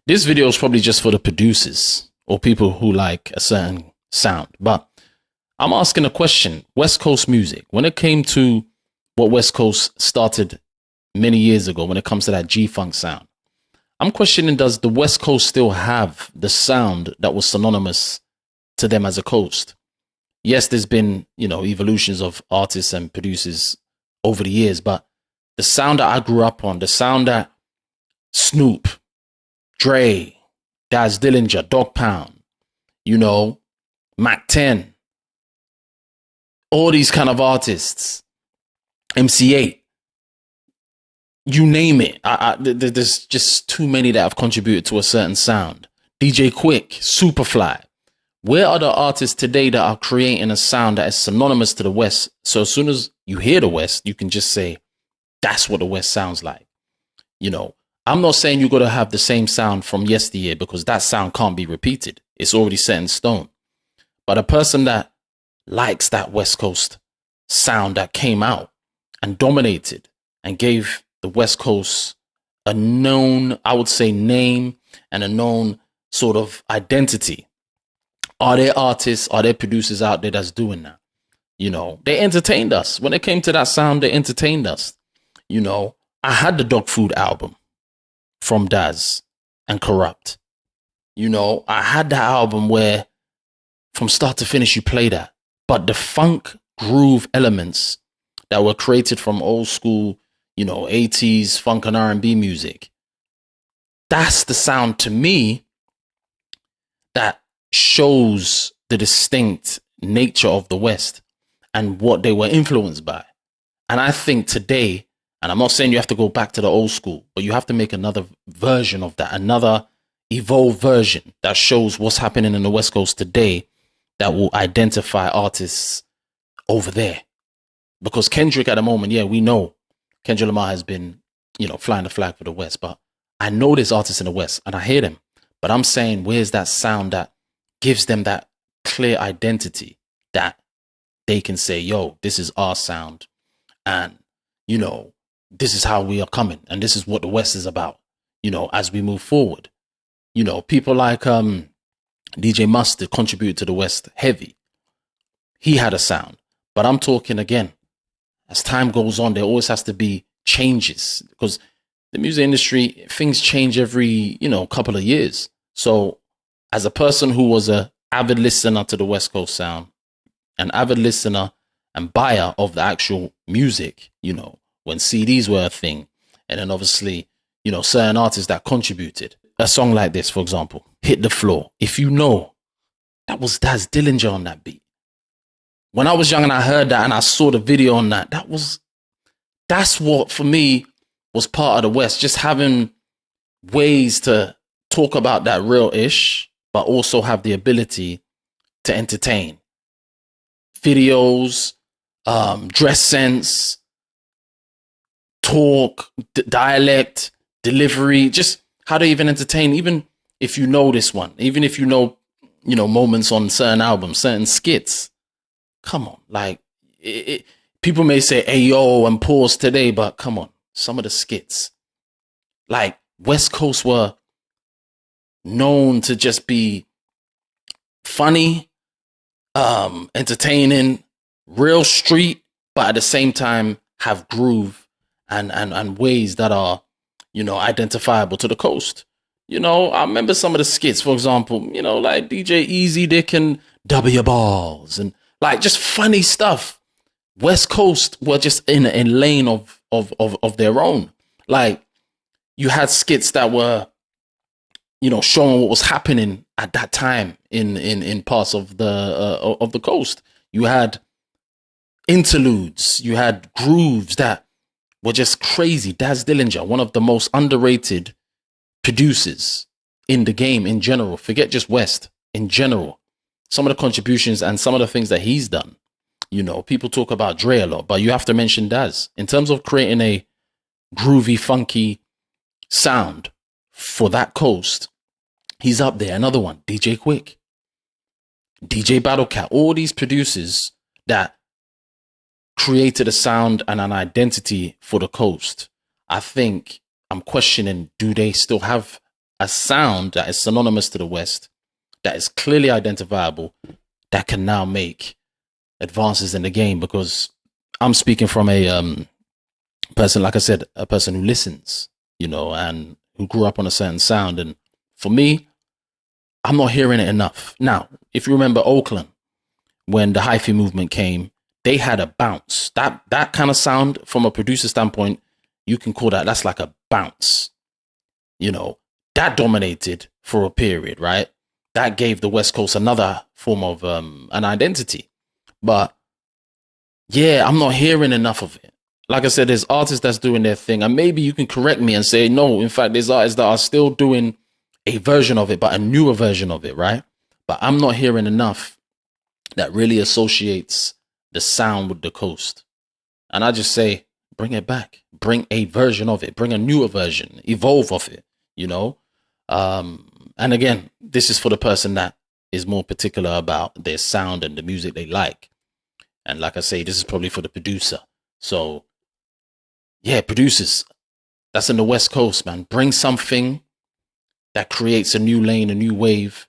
this video is probably just for the producers or people who like a certain sound. But I'm asking a question. West Coast music, when it came to what West Coast started many years ago, when it comes to that G-Funk sound, I'm questioning, does the West Coast still have the sound that was synonymous to them as a coast? Yes, there's been, evolutions of artists and producers over the years, but the sound that I grew up on, the sound that Snoop, Dre, Daz Dillinger, Dog Pound, Mac 10, all these kind of artists, MC8, you name it. There's just too many that have contributed to a certain sound. DJ Quik, Superfly. Where are the artists today that are creating a sound that is synonymous to the West? So as soon as you hear the West, you can just say, that's what the West sounds like. I'm not saying you got to have the same sound from yesteryear, because that sound can't be repeated. It's already set in stone. But a person that likes that West Coast sound that came out and dominated and gave the West Coast a known, I would say, name and a known sort of identity. Are there artists, are there producers out there that's doing that? They entertained us. When it came to that sound, they entertained us. I had the Dog Food album from Daz and Corrupt. I had that album where from start to finish you play that. But the funk groove elements that were created from old school, 80s funk and R&B music, that's the sound to me that shows the distinct nature of the West and what they were influenced by. And I think today, and I'm not saying you have to go back to the old school, but you have to make another version of that, another evolved version that shows what's happening in the West Coast today, that will identify artists over there. Because Kendrick at the moment, yeah, we know Kendrick Lamar has been, flying the flag for the West, but I know there's artists in the West and I hear them. But I'm saying, where's that sound that gives them that clear identity that they can say, yo, this is our sound. And, this is how we are coming. And this is what the West is about, as we move forward. People like DJ Mustard contributed to the West heavy. He had a sound. But I'm talking again, as time goes on, there always has to be changes, because the music industry, things change every, couple of years. So as a person who was an avid listener to the West Coast sound, an avid listener and buyer of the actual music, when CDs were a thing, and then obviously, certain artists that contributed. A song like this, for example, Hit the Floor. If that was Daz Dillinger on that beat. When I was young and I heard that and I saw the video on that, that's what for me was part of the West. Just having ways to talk about that real ish, but also have the ability to entertain. Videos, dress sense, talk, dialect, delivery, just how to even entertain, even if you know this one, even if moments on certain albums, certain skits. Come on, like people may say ayo and pause today, but come on, some of the skits, like West Coast were known to just be funny, entertaining, real street, but at the same time have groove and ways that are, identifiable to the coast. I remember some of the skits, for example, like DJ Easy Dick and W Balls and like just funny stuff. West Coast were just in a lane of their own. Like you had skits that were, showing what was happening at that time in parts of the coast. You had interludes, you had grooves that were just crazy. Daz Dillinger, one of the most underrated producers in the game in general. Forget just West, in general. Some of the contributions and some of the things that he's done. People talk about Dre a lot, but you have to mention Daz. In terms of creating a groovy, funky sound for that coast, he's up there. Another one, DJ Quik, DJ Battlecat, all these producers that created a sound and an identity for the coast. I think I'm questioning, do they still have a sound that is synonymous to the West, that is clearly identifiable, that can now make advances in the game. Because I'm speaking from a person, like I said, a person who listens, and who grew up on a certain sound. And for me, I'm not hearing it enough. Now, if you remember Oakland, when the hyphy movement came, they had a bounce. That kind of sound, from a producer standpoint, you can call that's like a bounce. That dominated for a period, right? That gave the West Coast another form of an identity. But yeah, I'm not hearing enough of it. Like I said, there's artists that's doing their thing, and maybe you can correct me and say, no, in fact, there's artists that are still doing a version of it, but a newer version of it, right? But I'm not hearing enough that really associates the sound with the coast. And I just say, bring it back. Bring a version of it. Bring a newer version. Evolve of it, And again, this is for the person that is more particular about their sound and the music they like. And like I say, this is probably for the producer. So, yeah, producers, that's in the West Coast, man. Bring something that creates a new lane, a new wave,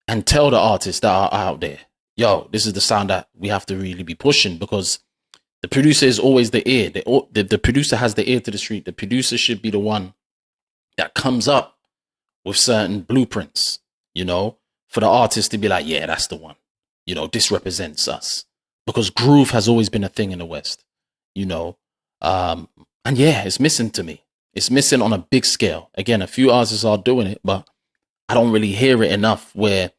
and tell the artists that are out there, yo, this is the sound that we have to really be pushing, because the producer is always the ear. The producer has the ear to the street. The producer should be the one that comes up with certain blueprints, for the artist to be like, yeah, that's the one. This represents us. Because groove has always been a thing in the West, and yeah, it's missing to me. It's missing on a big scale. Again, a few artists are doing it, but I don't really hear it enough where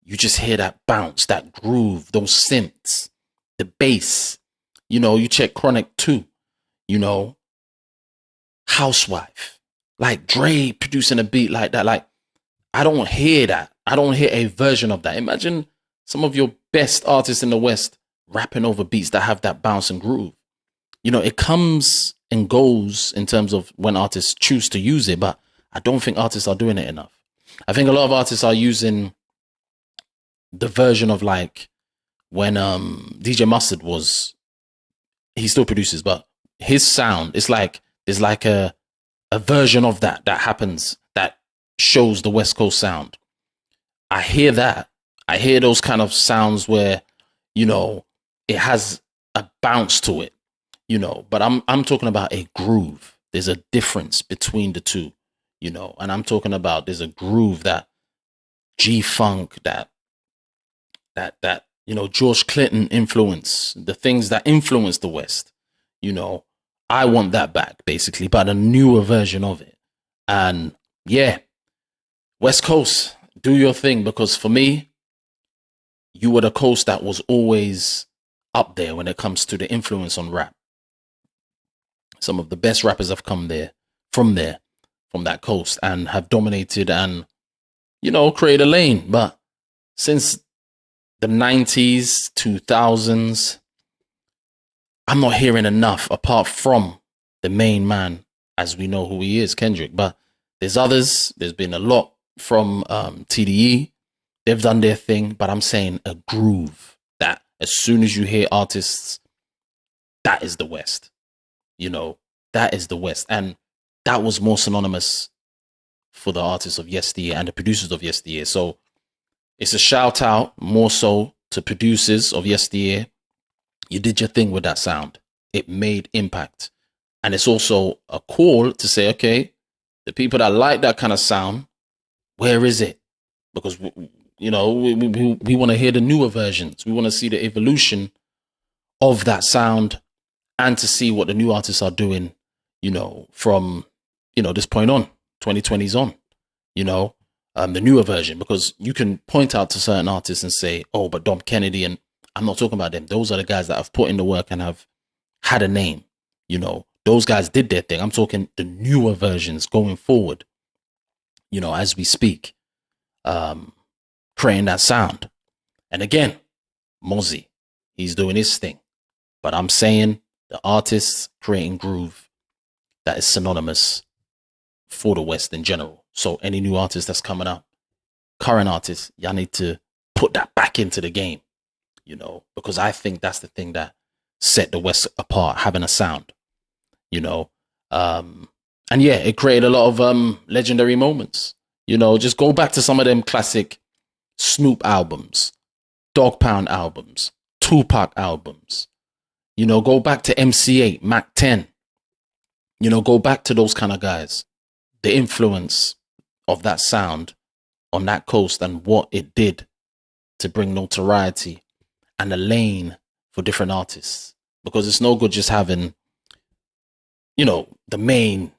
you just hear that bounce, that groove, those synths, the bass. You check Chronic 2, Housewife, like Dre producing a beat like that. Like, I don't hear that. I don't hear a version of that. Imagine some of your best artists in the West rapping over beats that have that bounce and groove. It comes and goes in terms of when artists choose to use it, but I don't think artists are doing it enough. I think a lot of artists are using the version of like when DJ Mustard he still produces, but his sound, it's like there's like a version of that happens that shows the West Coast sound. I hear that. I hear those kind of sounds where, it has a bounce to it, but I'm talking about a groove. There's a difference between the two, and I'm talking about there's a groove, that G-funk, that George Clinton influence, the things that influence the West, I want that back, basically, but a newer version of it. And yeah, West Coast, do your thing, because for me, you were the coast that was always up there when it comes to the influence on rap. Some of the best rappers have come from that coast, and have dominated and, created a lane. But since the 90s, 2000s, I'm not hearing enough apart from the main man, as we know who he is, Kendrick. But there's others. There's been a lot from TDE. They've done their thing, but I'm saying a groove that as soon as you hear artists, that is the West. That is the West. And that was more synonymous for the artists of yesteryear and the producers of yesteryear. So it's a shout out more so to producers of yesteryear. You did your thing with that sound. It made impact. And it's also a call to say, okay, the people that like that kind of sound, where is it? Because, we want to hear the newer versions. We want to see the evolution of that sound, and to see what the new artists are doing, from, this point on, 2020s on, the newer version. Because you can point out to certain artists and say, oh, but Dom Kennedy, and I'm not talking about them. Those are the guys that have put in the work and have had a name. Those guys did their thing. I'm talking the newer versions going forward, as we speak, creating that sound. And again, Mozzie, he's doing his thing. But I'm saying the artists creating groove that is synonymous for the West in general. So any new artist that's coming up, current artists, y'all need to put that back into the game, because I think that's the thing that set the West apart, having a sound, And yeah, it created a lot of legendary moments. You know, just go back to some of them classic Snoop albums, Dog Pound albums, Tupac albums. You know, go back to MC8, Mac 10. You know, go back to those kind of guys. The influence of that sound on that coast and what it did to bring notoriety and a lane for different artists. Because it's no good just having, you know, the main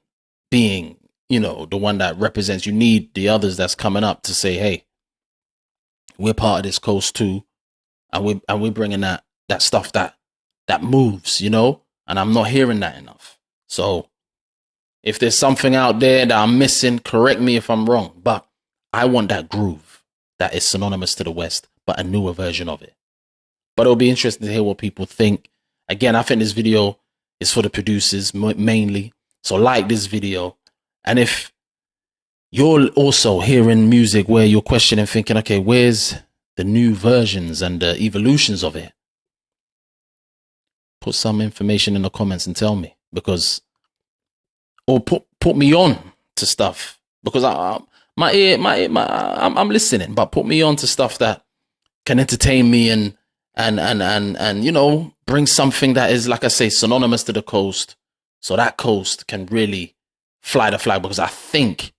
being, you know, the one that represents. You need the others that's coming up to say, hey, we're part of this coast too, and we're bringing that stuff that moves, you know. And I'm not hearing that enough. So if there's something out there that I'm missing, correct me if I'm wrong. But I want that groove that is synonymous to the West, but a newer version of it. But it'll be interesting to hear what people think. Again, I think this video is for the producers mainly. So like this video. And if you're also hearing music where you're questioning, thinking, okay, where's the new versions and the evolutions of it? Put some information in the comments and tell me, because, or put me on to stuff, because I'm listening, but put me on to stuff that can entertain me and you know, bring something that is, like I say, synonymous to the coast, so that coast can really fly the flag, because I think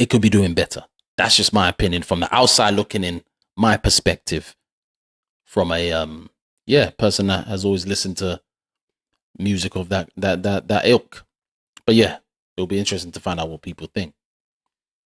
it could be doing better. That's just my opinion from the outside looking in, my perspective from a person that has always listened to music of that ilk. But yeah, it'll be interesting to find out what people think.